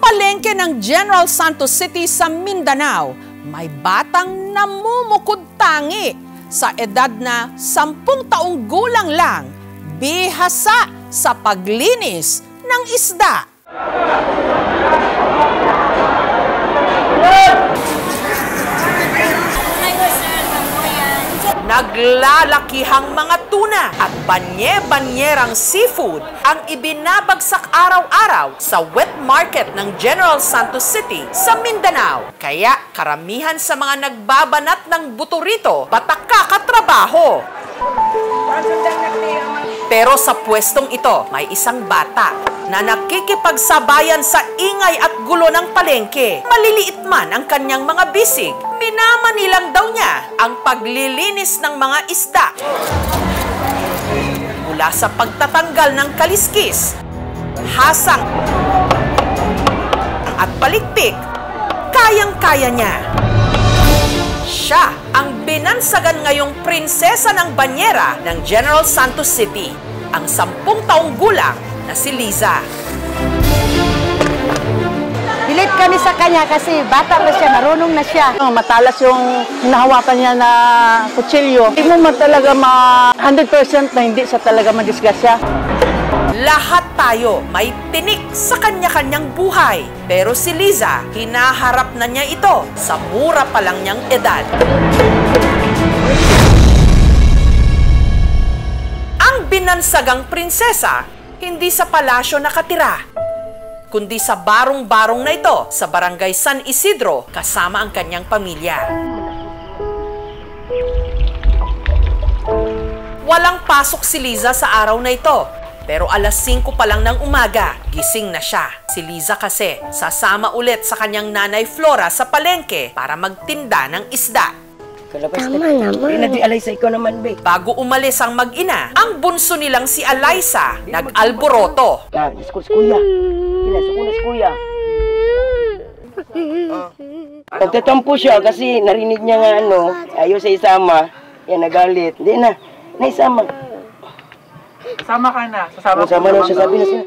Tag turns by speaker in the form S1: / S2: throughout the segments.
S1: palengke ng General Santos City sa Mindanao, may batang namumukod tangi sa edad na 10 taong gulang lang, bihasa sa paglinis ng isda. Naglalakihang mga tuna at banye-banyerang seafood ang ibinabagsak araw-araw sa wet market ng General Santos City sa Mindanao. Kaya karamihan sa mga nagbabanat ng buto rito, batak kakatrabaho. Pero sa pwestong ito, may isang bata na nakikipagsabayan sa ingay at gulo ng palengke. Maliliit man ang kanyang mga bisig, minamanilang daw niya ang paglilinis ng mga isda. Mula sa pagtatanggal ng kaliskis, hasang at palikpik, kayang-kaya niya. Siya ang binansagan ngayong prinsesa ng banyera ng General Santos City, ang 10 taong gulang na si Liza.
S2: Bilit kami sa kanya kasi bata na siya, marunong na siya. Matalas yung hinahawakan niya na kutsilyo. Hindi mo talaga 100% na hindi siya talaga madisgrasya.
S1: Lahat tayo may tinik sa kanya-kanyang buhay. Pero si Liza, hinaharap na niya ito sa mura pa lang niyang edad. Ang binansagang prinsesa, hindi sa palasyo nakatira, kundi sa barong-barong na ito sa Barangay San Isidro kasama ang kanyang pamilya. Walang pasok si Liza sa araw na ito, pero alas 5 pa lang ng umaga, gising na siya. Si Liza kasi sasama ulit sa kanyang nanay Flora sa palengke para magtinda ng isda.
S2: Tama naman. Alaysa, ikaw naman, be.
S1: Bago umalis ang mag-ina, ang bunso nilang si Alaysa nag-alboroto.
S2: Diskus kuya. Diskus kuya. Nagtatampo siya kasi narinig niya nga ayaw sa isama. Yan, nagalit. Hindi na, naisama.
S3: Sama ka na.
S2: Sama na siya, sabi na siya.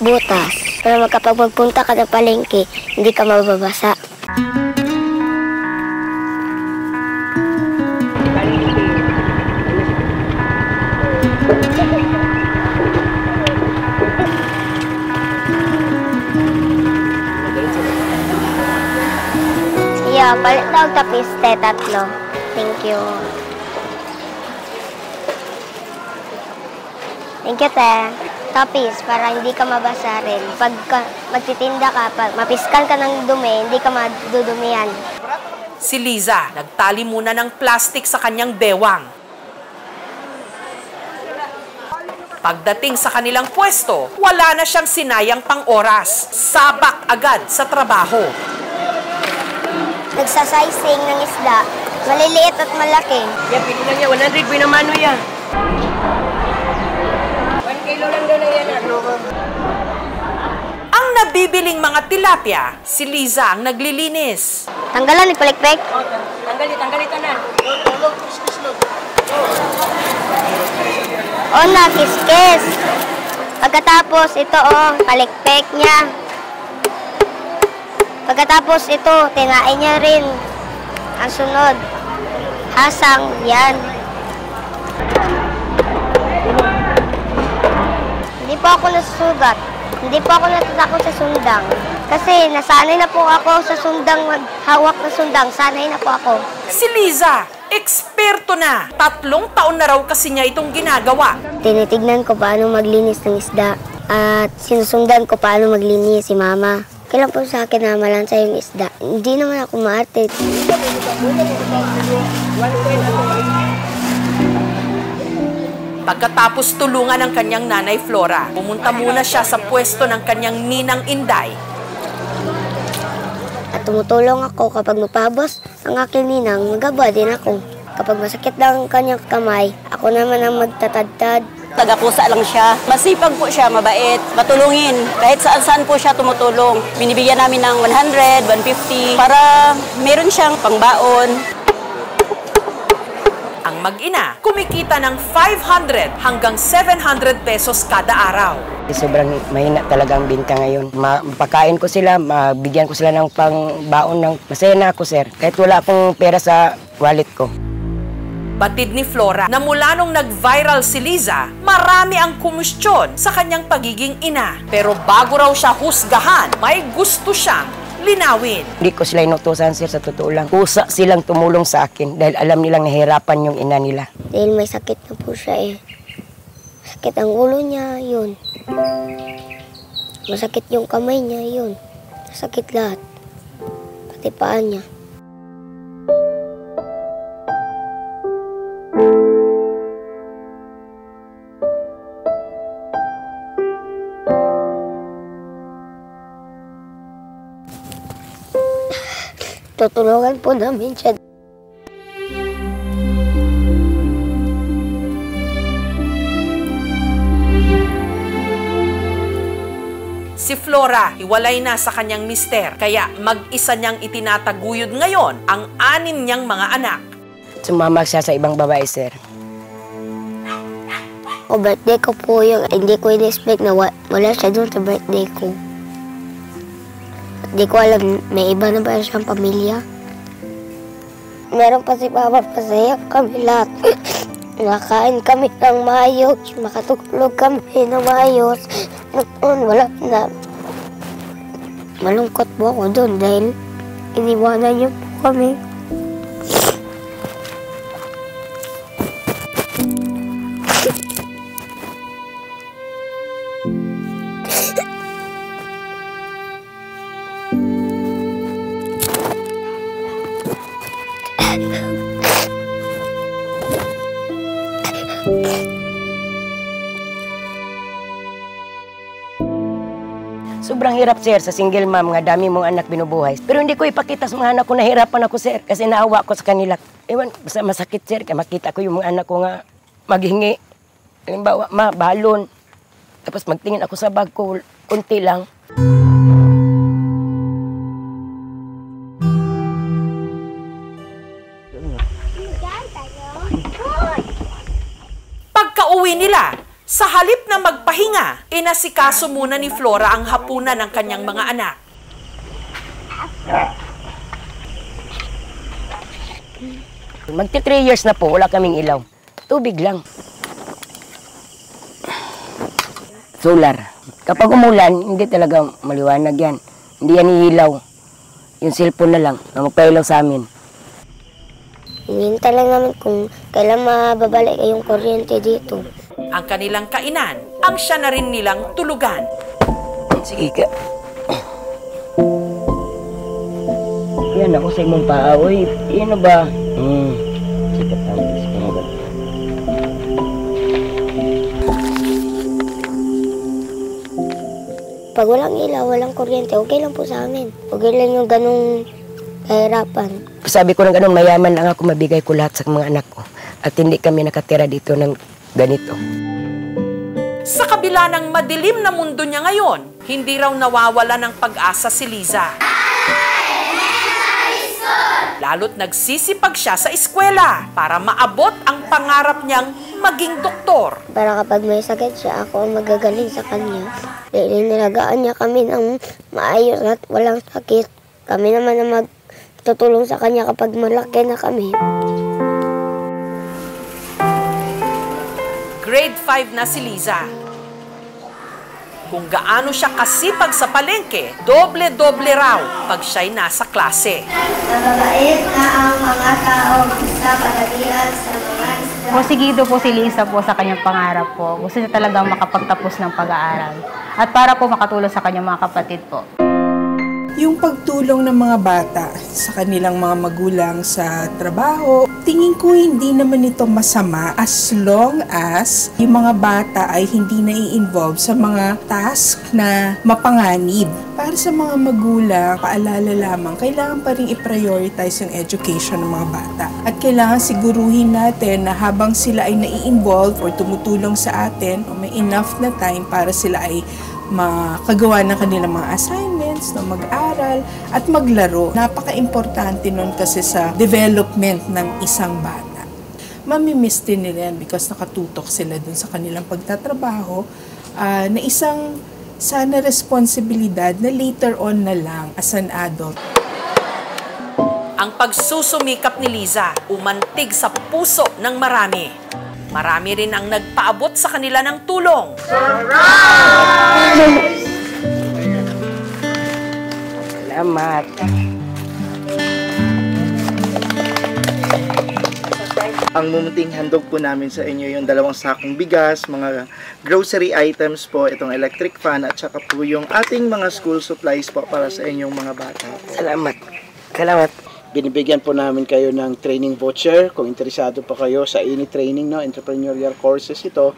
S4: Butas. Para magkapagpunta ka ng palengke, hindi ka mababasa. Yeah, palit daw tapis, tatlo. Thank you. Thank you, te. Tapis, para hindi ka mabasa rin. Pag magtitinda ka, pag mapiskan ka ng dumi, hindi ka madudumihan.
S1: Si Liza, nagtali muna ng plastic sa kanyang bewang. Pagdating sa kanilang pwesto, wala na siyang sinayang pang oras. Sabak agad sa trabaho.
S4: Nagsasizing ng isda, maliliit at malaki.
S2: Yan, pili lang yan. 100 pinamano yan. 1 kilo lang daw na yan.
S1: Ang nabibiling mga tilapia, si Liza ang naglilinis.
S4: Tanggalan ni palikpik.
S2: Tanggalit na.
S4: O na, kiskis. Pagkatapos, ito palikpik niya. Pagkatapos ito, tinain niya rin. Ang sunod, hasang, yan. Hindi po ako nasusugat. Hindi po ako natatakot sa sundang. Kasi nasanay na po ako sa sundang, maghawak na sundang. Sanay na po ako.
S1: Si Liza, eksperto na. 3 taon na raw kasi niya itong ginagawa.
S4: Tinitignan ko paano maglinis ng isda. At sinusundan ko paano maglinis si mama. Kailan po sa akin na malansa yung isda. Hindi naman ako maarte.
S1: Pagkatapos tulungan ng kanyang nanay Flora, pumunta muna siya sa pwesto ng kanyang ninang Inday.
S4: At tumutulong ako kapag mapabos ang aking ninang, magaba din ako. Kapag masakit lang ang kanyang kamay, ako naman ang magtatadtad.
S5: Taga-pusa lang siya. Masipag po siya, mabait, matulungin. Kahit saan-saan po siya tumutulong. Binibigyan namin ng 100, 150 para meron siyang pangbaon.
S1: Ang ang mag-ina, kumikita ng 500 hanggang 700 pesos kada araw.
S6: Sobrang mahina talaga ang binta ngayon. Mapakain ko sila, mabigyan ko sila ng pangbaon ng masaya na ako, sir. Kahit wala akong pera sa wallet ko.
S1: Batid ni Flora na mula nung nag-viral si Liza, marami ang kumustyon sa kanyang pagiging ina. Pero bago raw siya husgahan, may gusto siyang linawin.
S6: Hindi ko sila inutusan, sir, sa totoo lang. Kusa silang tumulong sa akin dahil alam nilang nahihirapan yung ina nila.
S4: Dahil may sakit na po siya eh. Sakit ang ulo niya, yun. Masakit yung kamay niya, yun. Masakit lahat. Pati paan niya. Tutulungan po namin siya.
S1: Si Flora, hiwalay na sa kanyang mister, kaya mag-isa niyang itinataguyod ngayon ang 6 niyang mga anak.
S6: Sumamag siya sa ibang babae, sir.
S4: O birthday ko po yung hindi ko in-expect na wala siya doon sa birthday ko. Hindi ko alam, may iba na ba siyang pamilya? Meron pa si Papa, pasaya kami lahat. Nakain kami ng maayos, makatulog kami ng maayos. Noon, wala na. Malungkot po ako doon dahil iniwanan niyo po kami.
S6: Sobrang hirap, sir, sa single mom, nga dami mong anak binubuhay. Pero hindi ko ipakita sa mga anak ko na hirapan ako, sir, kasi naawa ko sa kanila. Ewan, basta masakit, sir, kaya makita ko yung mga anak ko nga maghingi. Halimbawa, balon. Tapos magtingin ako sa bag ko, kunti lang.
S1: Pagka-uwi nila, sa halip na magpahinga, inasikaso muna ni Flora ang hapunan ng kanyang mga anak.
S6: Magti 3 years na po, wala kaming ilaw. Tubig lang. Solar. Kapag umulan, hindi talaga maliwanag yan. Hindi yan iilaw. Yung cellphone na lang, na magpailaw sa amin.
S4: Hinihintay lang namin kung kailan mababalik yung kuryente dito.
S1: Ang kanilang kainan, ang siya na rin nilang tulugan.
S6: Sige ka. Yan ako sa imong paawoy. Yan na ba? Sige ka.
S4: Pag walang ilaw, walang kuryente, okay lang po sa amin. Okay lang yung ganung kahirapan.
S6: Sabi ko ng ganun, mayaman lang ako, mabigay ko lahat sa mga anak ko. At hindi kami nakatira dito ng ganito.
S1: Sa kabila ng madilim na mundo niya ngayon, hindi raw nawawala ng pag-asa si Liza. Lalo't nagsisipag siya sa eskwela para maabot ang pangarap niyang maging doktor.
S4: Para kapag may sakit siya, ako ang magagaling sa kanya. Dahil nilagaan niya kami ng maayos at walang sakit. Kami naman na magtutulong sa kanya kapag malaki na kami.
S1: Grade 5 na si Liza. Kung gaano siya kasipag sa palengke, doble-doble raw pag siya'y nasa klase.
S4: Mababait na ang mga tao sa pagdagian sa mga isda.
S7: Prosigido po si Liza po sa kanyang pangarap po. Gusto niya talagang makapagtapos ng pag-aaral. At para po makatulong sa kanyang mga kapatid po.
S8: Yung pagtulong ng mga bata sa kanilang mga magulang sa trabaho, tingin ko hindi naman ito masama as long as yung mga bata ay hindi na-i-involve sa mga task na mapanganib. Para sa mga magulang, paalala lamang, kailangan pa rin i-prioritize yung education ng mga bata. At kailangan siguruhin natin na habang sila ay nai-involve or tumutulong sa atin, may enough na time para sila ay makagawa ng kanilang mga assignments, na mag-aral at maglaro. Napaka-importante nun kasi sa development ng isang bata. mamimiss din nila yan because nakatutok sila dun sa kanilang pagtatrabaho na isang sana responsibilidad na later on na lang as an adult.
S1: Ang pagsusumikap ni Liza umantig sa puso ng marami. Marami rin ang nagpaabot sa kanila ng tulong.
S6: Salamat.
S3: Ang mumunting handog po namin sa inyo yung 2 sakong bigas, mga grocery items po, itong electric fan at saka po yung ating mga school supplies po para sa inyong mga bata.
S6: Salamat. Salamat.
S9: Binibigyan po namin kayo ng training voucher kung interesado pa kayo sa any training, no, entrepreneurial courses ito.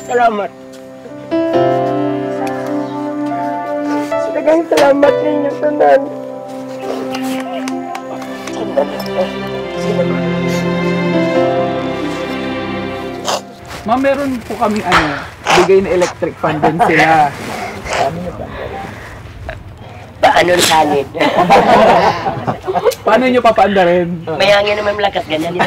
S6: Salamat. Daghang salamat ninyo tanan.
S3: Ma'am, meron po kaming bigay na electric fan din sila.
S6: Paano salid?
S3: Paano nyo papaanda rin?
S6: May hangin naman malakas, ganyan din.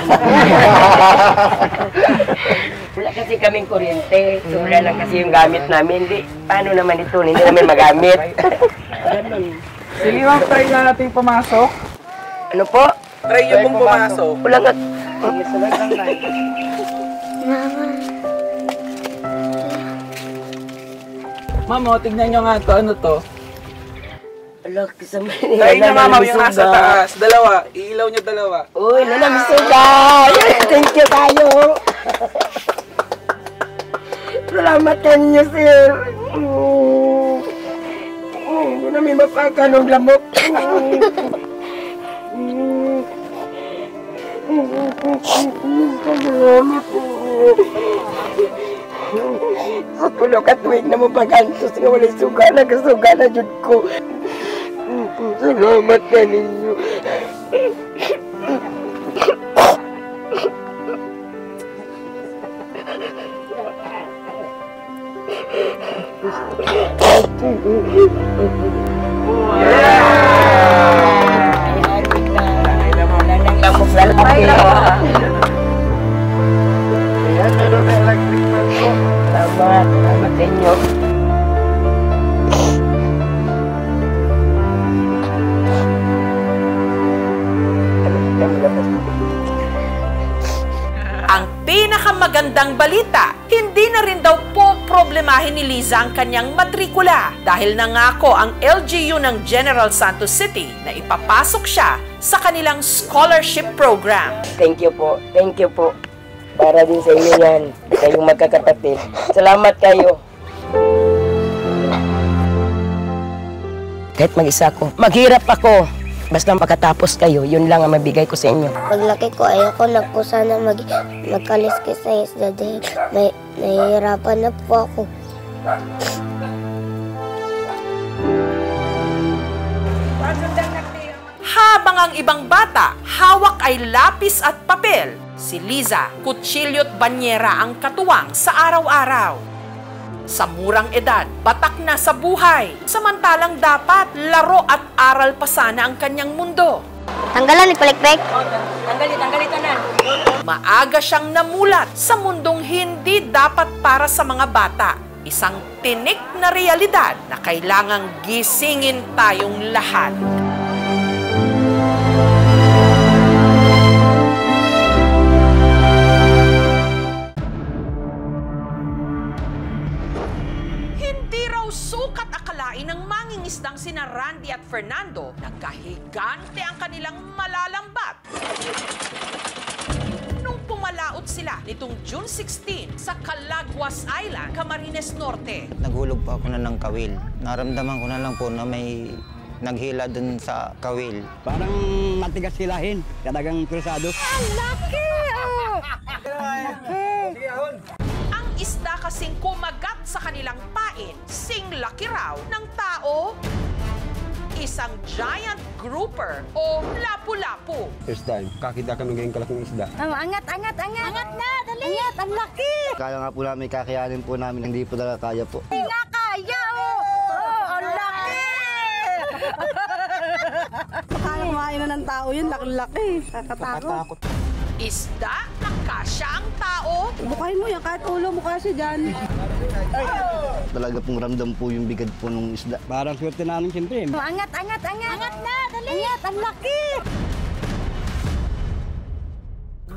S6: Wala kasi kaming kuryente. Sobra lang kasi yung gamit namin. Di, paano naman ito? Hindi namin magamit.
S3: Sige ma'am, try na natin pumasok.
S6: Ano po?
S3: Try nyo pong pumasok.
S6: Wala nga.
S3: Ma'am, tignan nyo nga to. Ano to?
S6: Wala, kasama.
S3: Try nyo ma'am yung nasa taas. 2. Iilaw nyo 2.
S6: Uy, nanamisuga! Thank you tayo! Salamat kanyo, sir! Hindi namin mapakanog lamok. Salamat po. Sa tulo ka tuwing na mo pag-antos nga wala suga na dyan ko. Salamat ka ninyo. Salamat sa inyo.
S1: Ang pinakamagandang balita, hindi na rin daw po problemahin ni Liza ang kanyang matrikula dahil nangako ang LGU ng General Santos City na ipapasok siya sa kanilang scholarship program.
S6: Thank you po. Thank you po. Para din sa inyo yan. Kayong magkakapatid. Salamat kayo. Kahit mag-isa ko, maghirap ako. Basta makatapos kayo, yun lang ang mabigay ko sa inyo.
S4: Paglaki ko, ayoko na po sana magkaliskis sa isda dahil nahihirapan na po ako.
S1: Habang ang ibang bata, hawak ay lapis at papel, si Liza, kutsilyo at banyera ang katuwang sa araw-araw. Sa murang edad, batak na sa buhay, samantalang dapat laro at aral pa sana ang kanyang mundo.
S4: Tanggalan ni Palikpik.
S6: Tanggalit na.
S1: Maaga siyang namulat sa mundong hindi dapat para sa mga bata. Isang tinik na realidad na kailangang gisingin tayong lahat. Sukat akalain ng mangingisdang sina Randy at Fernando na kahigante ang kanilang malalambat. Nung pumalaot sila nitong June 16 sa Calaguas Island, Camarines Norte.
S10: Naghulog pa ako na ng kawil. Naramdaman ko na lang po na may naghila dun sa kawil.
S11: Parang matigas hilahin, kadagang krusado.
S1: Ang laki! Ang isda kasing kumagat sa kanilang pain, sing laki raw ng tao. Isang giant grouper o lapu-lapu.
S11: First time, kakita kami ngayong kalaking isda.
S4: Angat na, dali! Angat, ang laki!
S10: Kaya nga po namin, kakayanin po namin, hindi po talaga kaya po.
S4: Hindi nga kaya, oh! Oh, ang laki!
S5: Kumain na ng tao yun, laki-laki. Kakatakot.
S1: Isda na kasya ang tao?
S5: Bukayin mo yan, kahit ulo mo kasi dyan.
S12: Talaga pong ramdam po yung bigat po ng isda.
S11: Parang swerte namin siyempre.
S4: Angat! Angat na! Dali! Angat! Ang laki!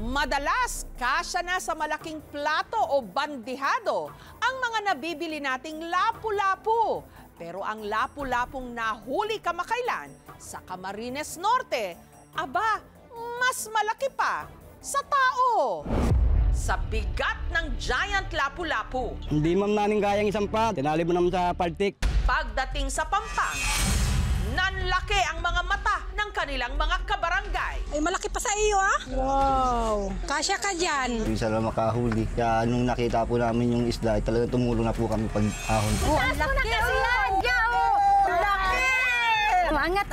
S1: Madalas, kasya na sa malaking plato o bandihado ang mga nabibili nating lapu-lapu. Pero ang lapu-lapong nahuli kamakailan sa Camarines Norte, aba, mas malaki pa sa tao. Sa bigat ng giant lapu-lapu.
S11: Hindi ma'am namin kayang isampat. Tinali mo naman sa paltik.
S1: Pagdating sa Pampang, nanlaki ang mga mata ng kanilang mga kabarangay.
S5: Ay, malaki pa sa iyo, ah. Wow! Kasya ka dyan.
S12: Isa lang makahuli. Kaya nung nakita po namin yung isda, ay talagang tumulong na po kami pag-ahon.
S4: Ang laki kasi yan! Laki! Angat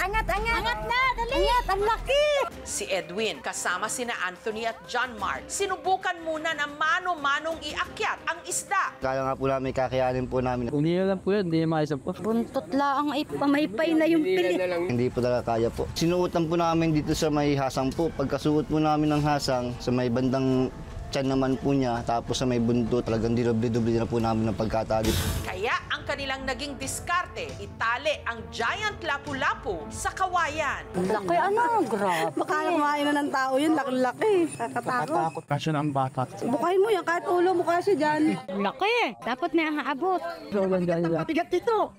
S4: na! Dali! Angat! Ang laki!
S1: Si Edwin, kasama sina Anthony at John Mark, sinubukan muna na mano-manong iakyat ang isda.
S12: Kaya nga po namin, kakayanin po namin.
S11: Kung hindi lang po yun, hindi maisap po.
S4: Buntot lang ay pamaypay na yung pili.
S12: Hindi po talaga kaya po. Sinuotan po namin dito sa may hasang po. Pagkasuot po namin ng hasang, sa may bandang tiyan naman po niya, tapos sa may buntot, talagang dinobli-dobli na po namin ng pagkatali.
S1: Kaya ang kanilang naging diskarte, itali ang giant lapu-lapu sa kawayan.
S4: Laki grabe.
S5: Baka kumain na ng tao yun, laki-laki. Kakatakot.
S9: Kasya na ang bata.
S5: Bukayin mo yan, kahit ulo mo kasi dyan.
S4: Laki! Dapat may aabot.
S2: Bigat ito!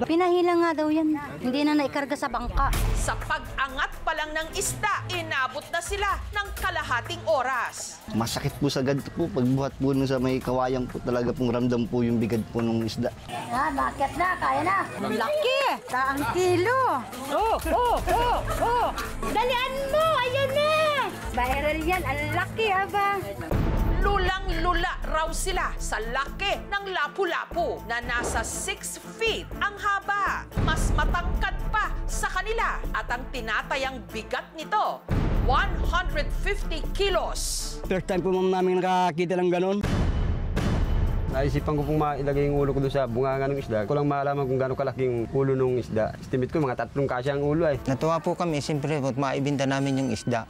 S4: Pinahila nga daw yan. Hindi na naikarga sa bangka.
S1: Sa pag-angat pa lang ng isda, inabot na sila ng kalahating oras.
S12: Masakit po sa ganito po. Pagbuhat po nun sa may kawayang po, talaga pong ramdam po yung bigat po ng isda.
S4: Bakit na? Kaya na.
S2: Laki! Saang kilo!
S4: Dalian mo! Ayan na! Viral yan. Ang laki, aba.
S1: Lulang-lula raw sila sa laki ng lapu-lapu na nasa 6 feet ang haba. Mas matangkad pa sa kanila at ang tinatayang bigat nito, 150 kilos.
S11: First time po ma'am namin nakakita ng ganon. Naisipan ko pong mailagay yung ulo ko doon sa bunganga ng isda. Ko lang malaman kung gaano kalaki yung ulo ng isda. Estimate ko mga 3 kasya ang ulo ay.
S10: Natuwa po kami, siyempre, at maibinta namin yung isda.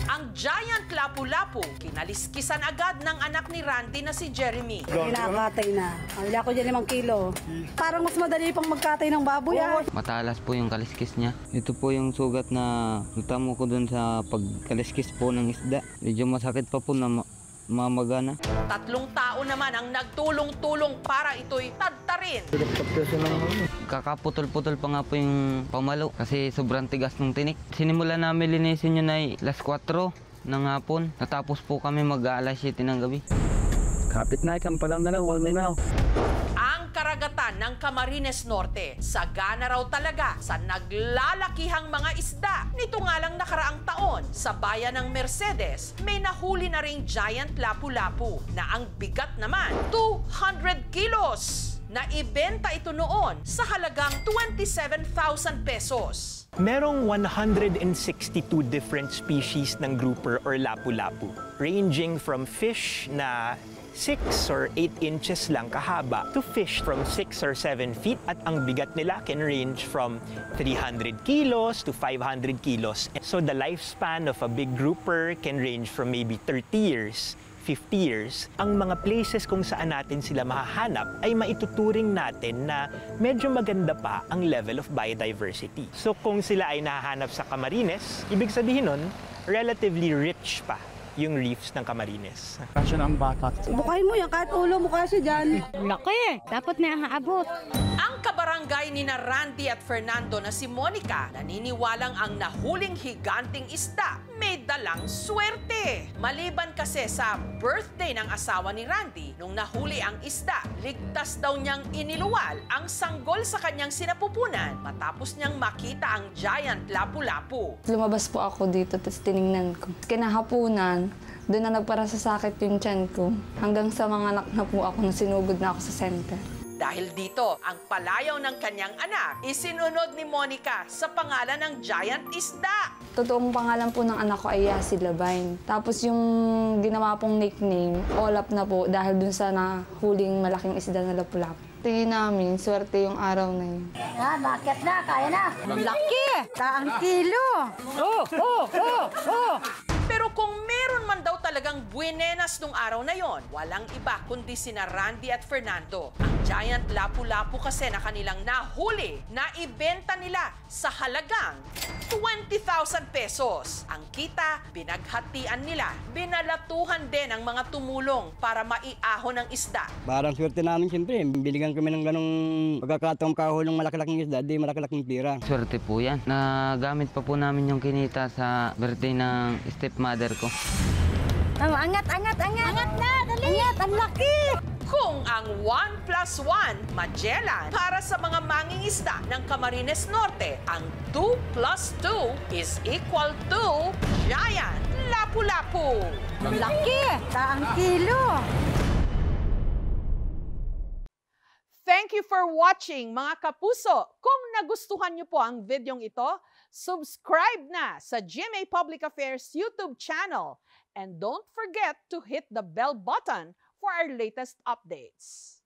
S1: Ang giant lapu-lapu, kinaliskisan agad ng anak ni Randy na si Jeremy.
S5: Kinakatay na. Wala ko dyan 5 kilo. Parang mas madali pang magkatay ng baboy, ah.
S13: Matalas po yung kaliskis niya. Ito po yung sugat na natamo ko dun sa pagkaliskis po ng isda. Medyo masakit pa po na mamagana.
S1: 3 tao naman ang nagtulong-tulong para ito'y tadtarin.
S13: Kakaputol-putol pa nga po yung pamalo kasi sobrang tigas ng tinik. Sinimulan namin linisin yun ay alas 4 ng hapon. Natapos po kami mag-aalas 7 ng gabi.
S11: Kapit na ikang palang dalawa na.
S1: Ang karagatan ng Camarines Norte, sagana raw talaga sa naglalakihang mga isda. Nito nga lang nakaraang taon, sa bayan ng Mercedes, may nahuli na ring giant lapu-lapu na ang bigat naman, 200 kilos. Naibenta ito noon sa halagang 27,000 pesos.
S14: Merong 162 different species ng grouper or lapu-lapu, ranging from fish na 6 or 8 inches lang kahaba to fish from 6 or 7 feet at ang bigat nila can range from 300 kilos to 500 kilos. So the lifespan of a big grouper can range from maybe 30 years, 50 years. Ang mga places kung saan natin sila mahahanap ay maituturing natin na medyo maganda pa ang level of biodiversity. So kung sila ay nahahanap sa Camarines, ibig sabihin nun, relatively rich pa yung reefs ng Camarines.
S9: Kasya na ang bata.
S5: Bukayin mo yan, kahit ulo mo kasi dyan.
S4: Laki! Dapat may aabot.
S1: Ang kabarangay ni na Randy at Fernando na si Monica, naniniwalang ang nahuling higanting isda may dalang swerte. Maliban kasi sa birthday ng asawa ni Randy, nung nahuli ang isda, ligtas daw niyang iniluwal ang sanggol sa kanyang sinapupunan matapos niyang makita ang giant lapu-lapu.
S15: Lumabas po ako dito, tapos tinignan ko. Kinahapunan, doon na nagparasasakit yung tiyan ko. Hanggang sa mga anak na po ako na sinugod na ako sa center.
S1: Dahil dito, ang palayaw ng kanyang anak isinunod ni Monica sa pangalan ng giant isda.
S15: Totoong pangalan po ng anak ko ay Yasi Labine. Tapos yung ginawa pong nickname, Olap na po dahil dun sa nahuling malaking isda na lapu-lapu. Tingin namin, swerte yung araw na yun.
S16: Bakit na? Kaya na.
S17: Laki! Taang kilo!
S1: Pero kung meron man daw talagang buenenas nung araw na yon, walang iba kundi sina Randy at Fernando. Ang giant lapu-lapu kasi na kanilang nahuli na ibenta nila sa halagang 20,000 pesos. Ang kita, binaghatian nila. Binalatuhan din ang mga tumulong para maiahon ng isda.
S11: Parang swerte namin siyempre. Biligan kami ng ganong pagkakataong kahulong malaki-laking isda, di malaki-laking pira.
S13: Swerte po yan. Nagamit pa po namin yung kinita sa birthday ng stepmother ko.
S17: Angat! Angat na! Dali! Angat! Ang laki!
S1: Kung ang 1 plus 1, Magellan, para sa mga mangingisda ng Camarines Norte, ang 2 plus 2 is equal to giant lapu-lapu.
S17: Laki! Taang kilo!
S1: Thank you for watching, mga kapuso. Kung nagustuhan niyo po ang videong ito, subscribe na sa GMA Public Affairs YouTube channel. And don't forget to hit the bell button for our latest updates.